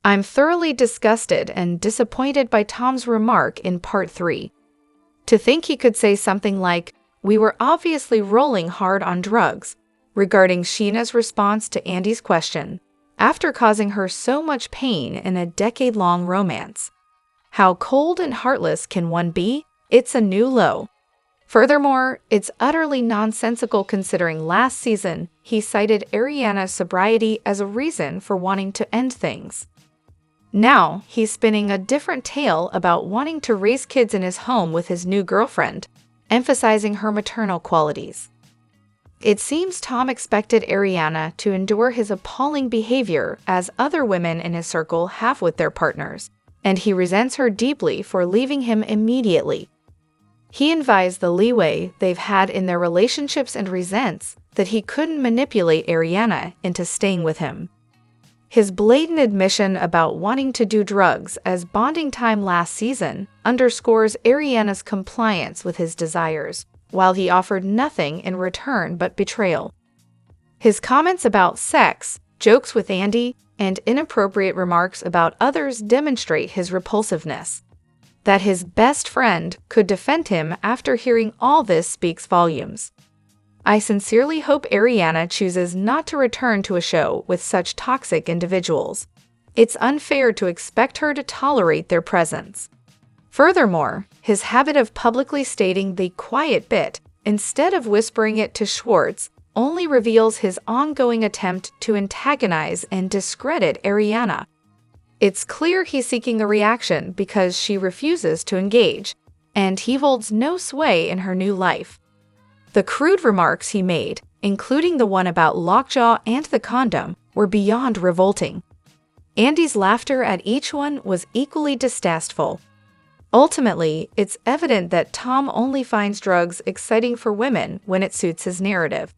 I'm thoroughly disgusted and disappointed by Tom's remark in part 3. To think he could say something like, "We were obviously rolling hard on drugs," regarding Sheena's response to Andy's question, after causing her so much pain in a decade-long romance. How cold and heartless can one be? It's a new low. Furthermore, it's utterly nonsensical considering last season he cited Ariana's sobriety as a reason for wanting to end things. Now, he's spinning a different tale about wanting to raise kids in his home with his new girlfriend, emphasizing her maternal qualities. It seems Tom expected Ariana to endure his appalling behavior as other women in his circle have with their partners, and he resents her deeply for leaving him immediately. He envies the leeway they've had in their relationships and resents that he couldn't manipulate Ariana into staying with him. His blatant admission about wanting to do drugs as bonding time last season underscores Ariana's compliance with his desires, while he offered nothing in return but betrayal. His comments about sex, jokes with Andy, and inappropriate remarks about others demonstrate his repulsiveness. That his best friend could defend him after hearing all this speaks volumes. I sincerely hope Ariana chooses not to return to a show with such toxic individuals. It's unfair to expect her to tolerate their presence. Furthermore, his habit of publicly stating the quiet bit instead of whispering it to Schwartz only reveals his ongoing attempt to antagonize and discredit Ariana. It's clear he's seeking a reaction because she refuses to engage, and he holds no sway in her new life. The crude remarks he made, including the one about lockjaw and the condom, were beyond revolting. Andy's laughter at each one was equally distasteful. Ultimately, it's evident that Tom only finds drugs exciting for women when it suits his narrative.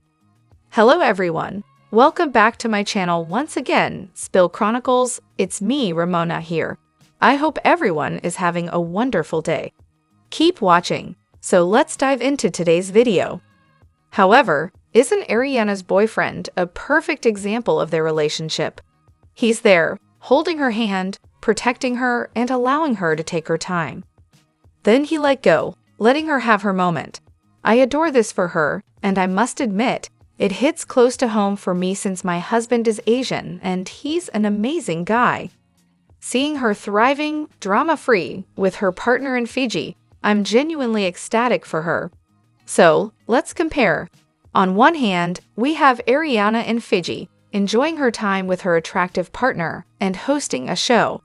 Hello everyone, welcome back to my channel once again, Spill Chronicles. It's me, Ramona here. I hope everyone is having a wonderful day. Keep watching. So let's dive into today's video. However, isn't Ariana's boyfriend a perfect example of their relationship? He's there, holding her hand, protecting her, and allowing her to take her time. Then he let go, letting her have her moment. I adore this for her, and I must admit, it hits close to home for me since my husband is Asian and he's an amazing guy. Seeing her thriving, drama-free, with her partner in Fiji, I'm genuinely ecstatic for her. So, let's compare. On one hand, we have Ariana in Fiji, enjoying her time with her attractive partner and hosting a show.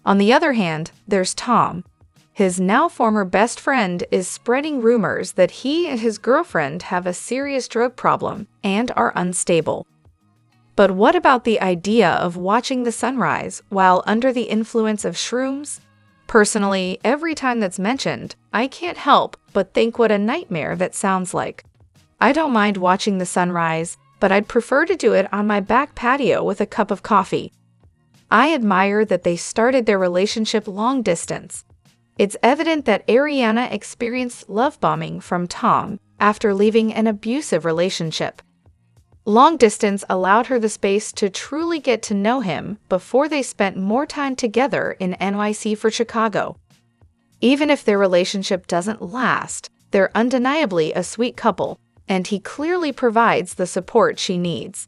On the other hand, there's Tom. His now former best friend is spreading rumors that he and his girlfriend have a serious drug problem and are unstable. But what about the idea of watching the sunrise while under the influence of shrooms? Personally, every time that's mentioned, I can't help but think what a nightmare that sounds like. I don't mind watching the sunrise, but I'd prefer to do it on my back patio with a cup of coffee. I admire that they started their relationship long distance. It's evident that Ariana experienced love bombing from Tom after leaving an abusive relationship. Long distance allowed her the space to truly get to know him before they spent more time together in NYC for Chicago. Even if their relationship doesn't last, they're undeniably a sweet couple, and he clearly provides the support she needs.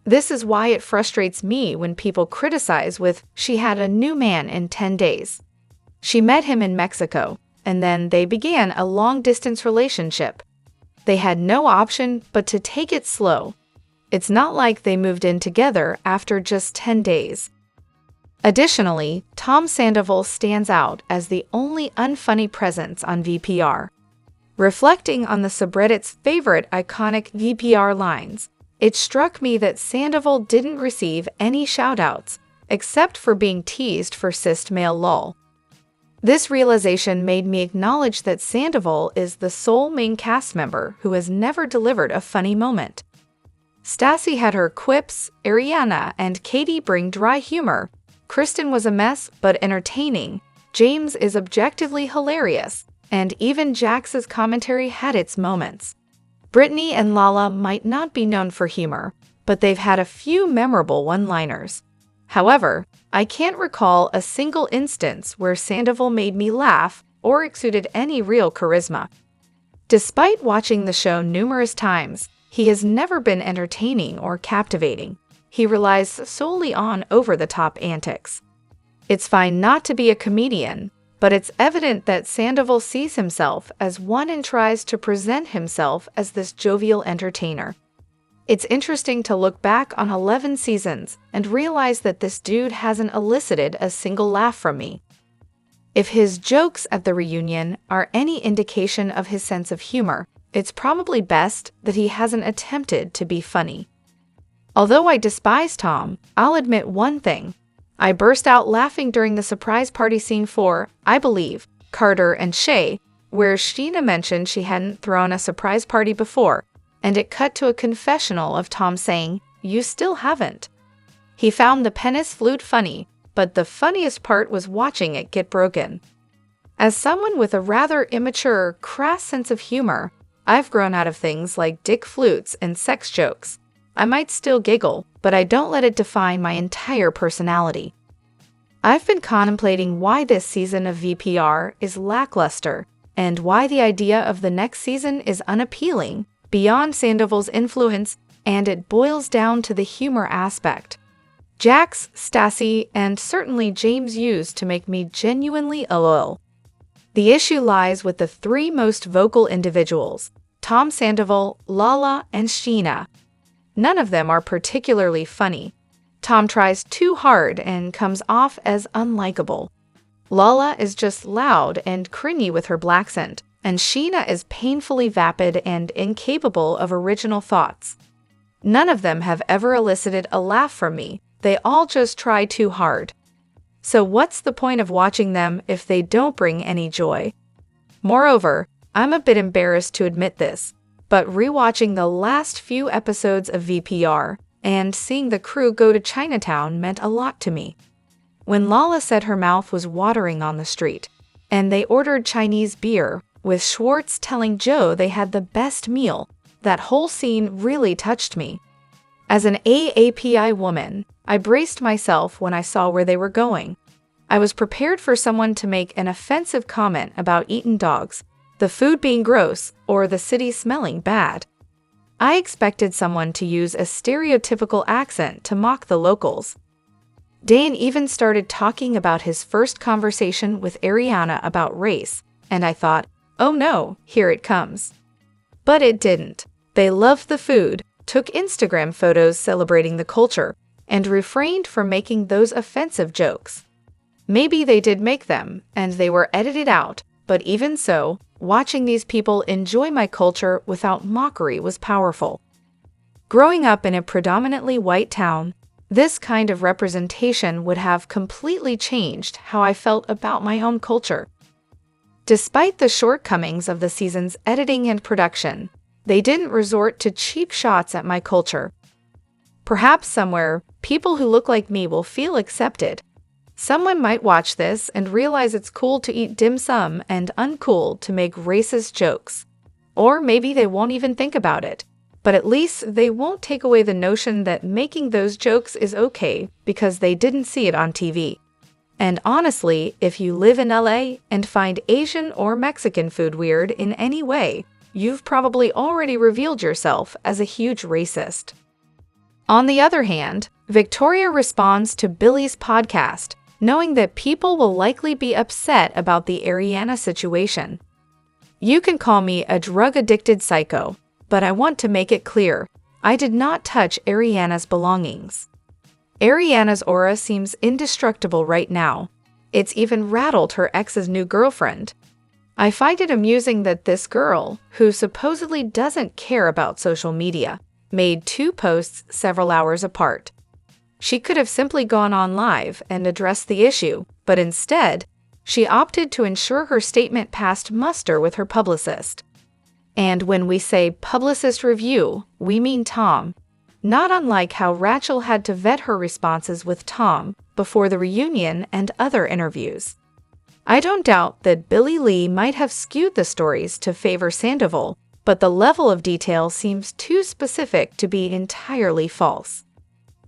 This is why it frustrates me when people criticize with, "She had a new man in 10 days. She met him in Mexico, and then they began a long-distance relationship. They had no option but to take it slow. It's not like they moved in together after just 10 days. Additionally, Tom Sandoval stands out as the only unfunny presence on VPR. Reflecting on the subreddit's favorite iconic VPR lines, it struck me that Sandoval didn't receive any shoutouts, except for being teased for cis male lol. This realization made me acknowledge that Sandoval is the sole main cast member who has never delivered a funny moment. Stassi had her quips, Ariana and Katie bring dry humor, Kristen was a mess but entertaining, James is objectively hilarious, and even Jax's commentary had its moments. Brittany and Lala might not be known for humor, but they've had a few memorable one-liners. However, I can't recall a single instance where Sandoval made me laugh or exuded any real charisma. Despite watching the show numerous times, he has never been entertaining or captivating. He relies solely on over-the-top antics. It's fine not to be a comedian, but it's evident that Sandoval sees himself as one and tries to present himself as this jovial entertainer. It's interesting to look back on 11 seasons and realize that this dude hasn't elicited a single laugh from me. If his jokes at the reunion are any indication of his sense of humor, it's probably best that he hasn't attempted to be funny. Although I despise Tom, I'll admit one thing. I burst out laughing during the surprise party scene for, I believe, Carter and Shay, where Sheena mentioned she hadn't thrown a surprise party before, and it cut to a confessional of Tom saying, "You still haven't." He found the penis flute funny, but the funniest part was watching it get broken. As someone with a rather immature, crass sense of humor, I've grown out of things like dick flutes and sex jokes. I might still giggle, but I don't let it define my entire personality. I've been contemplating why this season of VPR is lackluster and why the idea of the next season is unappealing beyond Sandoval's influence, and it boils down to the humor aspect. Jax, Stassi, and certainly James used to make me genuinely LOL. The issue lies with the three most vocal individuals, Tom Sandoval, Lala, and Sheena. None of them are particularly funny. Tom tries too hard and comes off as unlikable. Lala is just loud and cringy with her blaccent, and Sheena is painfully vapid and incapable of original thoughts. None of them have ever elicited a laugh from me. They all just try too hard. So what's the point of watching them if they don't bring any joy? Moreover, I'm a bit embarrassed to admit this, but rewatching the last few episodes of VPR and seeing the crew go to Chinatown meant a lot to me. When Lala said her mouth was watering on the street, and they ordered Chinese beer, with Schwartz telling Joe they had the best meal, that whole scene really touched me. As an AAPI woman, I braced myself when I saw where they were going. I was prepared for someone to make an offensive comment about eaten dogs, the food being gross, or the city smelling bad. I expected someone to use a stereotypical accent to mock the locals. Dane even started talking about his first conversation with Ariana about race, and I thought, oh no, here it comes. But it didn't. They loved the food, took Instagram photos celebrating the culture, and refrained from making those offensive jokes. Maybe they did make them, and they were edited out, but even so, watching these people enjoy my culture without mockery was powerful. Growing up in a predominantly white town, this kind of representation would have completely changed how I felt about my own culture. Despite the shortcomings of the season's editing and production, they didn't resort to cheap shots at my culture. Perhaps somewhere, people who look like me will feel accepted. Someone might watch this and realize it's cool to eat dim sum and uncool to make racist jokes. Or maybe they won't even think about it. But at least they won't take away the notion that making those jokes is okay because they didn't see it on TV. And honestly, if you live in LA and find Asian or Mexican food weird in any way, you've probably already revealed yourself as a huge racist. On the other hand, Victoria responds to Billy's podcast, knowing that people will likely be upset about the Ariana situation. You can call me a drug-addicted psycho, but I want to make it clear, I did not touch Ariana's belongings. Ariana's aura seems indestructible right now. It's even rattled her ex's new girlfriend. I find it amusing that this girl, who supposedly doesn't care about social media, made 2 posts several hours apart. She could have simply gone on live and addressed the issue, but instead, she opted to ensure her statement passed muster with her publicist. And when we say publicist review, we mean Tom. Not unlike how Rachel had to vet her responses with Tom before the reunion and other interviews. I don't doubt that Billy Lee might have skewed the stories to favor Sandoval, but the level of detail seems too specific to be entirely false.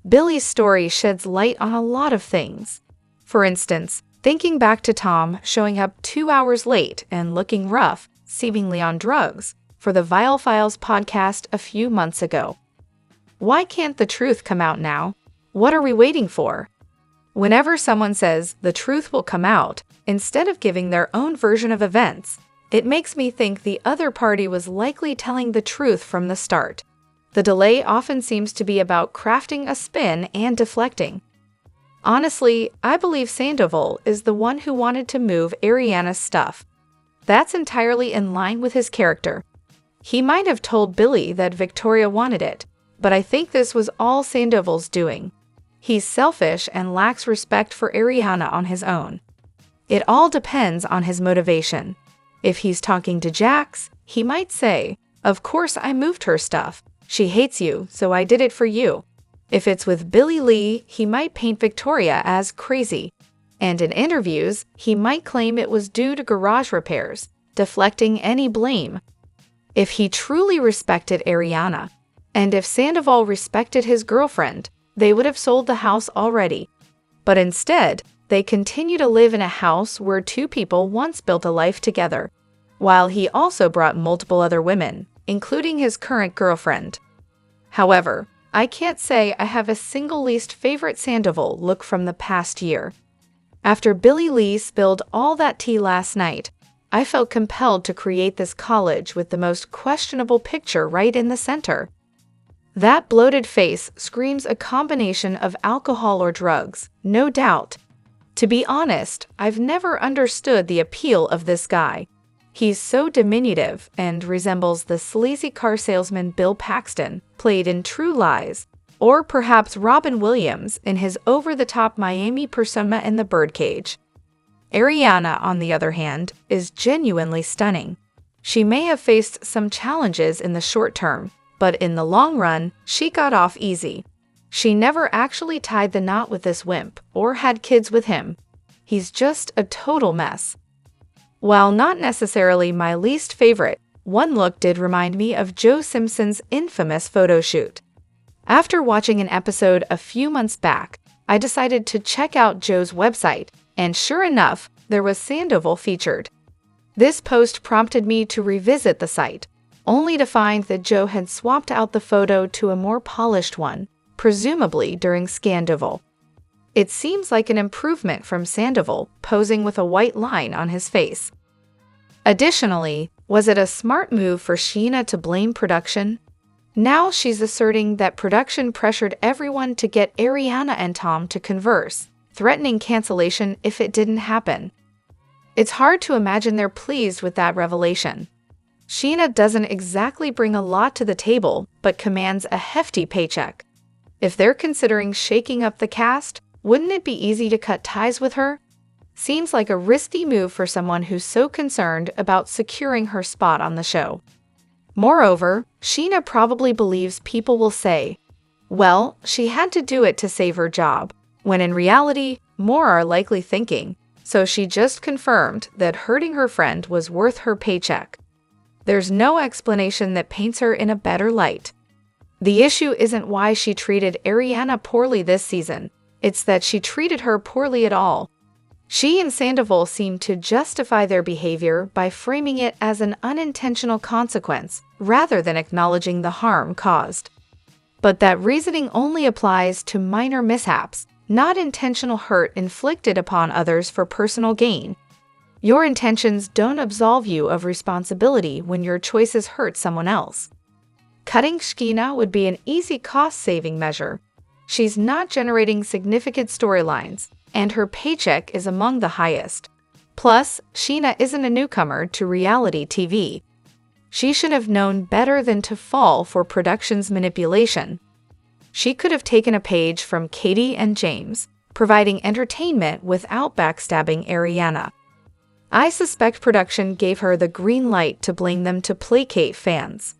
Billy's story sheds light on a lot of things. For instance, thinking back to Tom showing up 2 hours late and looking rough, seemingly on drugs, for the Vile Files podcast a few months ago. Why can't the truth come out now? What are we waiting for? Whenever someone says the truth will come out, instead of giving their own version of events, it makes me think the other party was likely telling the truth from the start. The delay often seems to be about crafting a spin and deflecting. Honestly, I believe Sandoval is the one who wanted to move Ariana's stuff. That's entirely in line with his character. He might have told Billy that Victoria wanted it, but I think this was all Sandoval's doing. He's selfish and lacks respect for Ariana on his own. It all depends on his motivation. If he's talking to Jax, he might say, "Of course I moved her stuff. She hates you, so I did it for you." If it's with Billy Lee, he might paint Victoria as crazy. And in interviews, he might claim it was due to garage repairs, deflecting any blame. If he truly respected Ariana, and if Sandoval respected his girlfriend, they would have sold the house already. But instead, they continue to live in a house where two people once built a life together, while he also brought multiple other women, including his current girlfriend. However, I can't say I have a single least favorite Sandoval look from the past year. After Billy Lee spilled all that tea last night, I felt compelled to create this collage with the most questionable picture right in the center. That bloated face screams a combination of alcohol or drugs, no doubt. To be honest, I've never understood the appeal of this guy. He's so diminutive and resembles the sleazy car salesman Bill Paxton, played in True Lies, or perhaps Robin Williams in his over-the-top Miami persona in The Birdcage. Ariana, on the other hand, is genuinely stunning. She may have faced some challenges in the short term, but in the long run, she got off easy. She never actually tied the knot with this wimp or had kids with him. He's just a total mess. While not necessarily my least favorite, one look did remind me of Joe Simpson's infamous photo shoot. After watching an episode a few months back, I decided to check out Joe's website, and sure enough, there was Sandoval featured. This post prompted me to revisit the site, only to find that Joe had swapped out the photo to a more polished one, presumably during Scandoval. It seems like an improvement from Sandoval posing with a white line on his face. Additionally, was it a smart move for Sheena to blame production? Now she's asserting that production pressured everyone to get Ariana and Tom to converse, threatening cancellation if it didn't happen. It's hard to imagine they're pleased with that revelation. Sheena doesn't exactly bring a lot to the table, but commands a hefty paycheck. If they're considering shaking up the cast, wouldn't it be easy to cut ties with her? Seems like a risky move for someone who's so concerned about securing her spot on the show. Moreover, Sheena probably believes people will say, well, she had to do it to save her job, when in reality, more are likely thinking, so she just confirmed that hurting her friend was worth her paycheck. There's no explanation that paints her in a better light. The issue isn't why she treated Ariana poorly this season, it's that she treated her poorly at all. She and Sandoval seem to justify their behavior by framing it as an unintentional consequence, rather than acknowledging the harm caused. But that reasoning only applies to minor mishaps, not intentional hurt inflicted upon others for personal gain. Your intentions don't absolve you of responsibility when your choices hurt someone else. Cutting Scheana would be an easy cost-saving measure. She's not generating significant storylines, and her paycheck is among the highest. Plus, Sheena isn't a newcomer to reality TV. She should have known better than to fall for production's manipulation. She could have taken a page from Katie and James, providing entertainment without backstabbing Ariana. I suspect production gave her the green light to blame them to placate fans.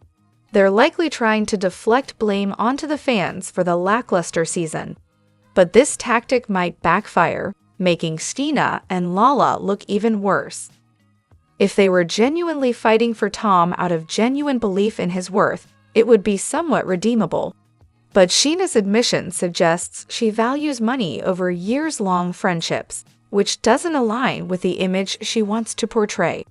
They're likely trying to deflect blame onto the fans for the lackluster season. But this tactic might backfire, making Scheana and Lala look even worse. If they were genuinely fighting for Tom out of genuine belief in his worth, it would be somewhat redeemable. But Sheena's admission suggests she values money over years-long friendships, which doesn't align with the image she wants to portray.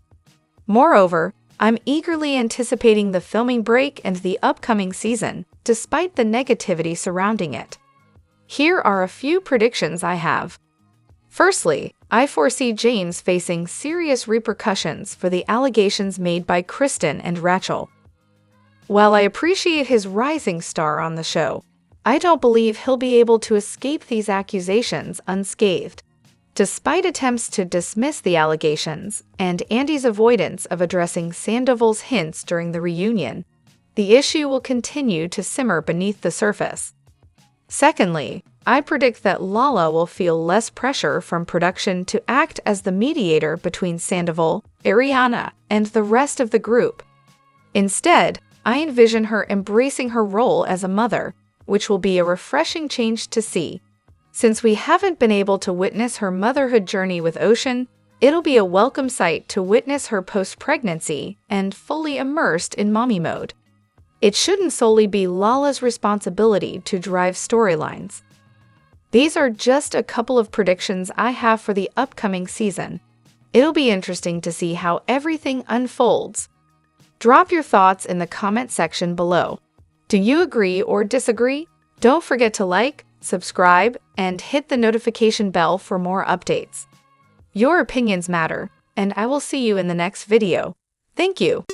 Moreover, I'm eagerly anticipating the filming break and the upcoming season, despite the negativity surrounding it. Here are a few predictions I have. Firstly, I foresee James facing serious repercussions for the allegations made by Kristen and Rachel. While I appreciate his rising star on the show, I don't believe he'll be able to escape these accusations unscathed. Despite attempts to dismiss the allegations and Andy's avoidance of addressing Sandoval's hints during the reunion, the issue will continue to simmer beneath the surface. Secondly, I predict that Lala will feel less pressure from production to act as the mediator between Sandoval, Ariana, and the rest of the group. Instead, I envision her embracing her role as a mother, which will be a refreshing change to see. Since we haven't been able to witness her motherhood journey with Ocean, it'll be a welcome sight to witness her post-pregnancy and fully immersed in mommy mode. It shouldn't solely be Lala's responsibility to drive storylines. These are just a couple of predictions I have for the upcoming season. It'll be interesting to see how everything unfolds. Drop your thoughts in the comment section below. Do you agree or disagree? Don't forget to like, subscribe, and hit the notification bell for more updates. Your opinions matter, and I will see you in the next video. Thank you.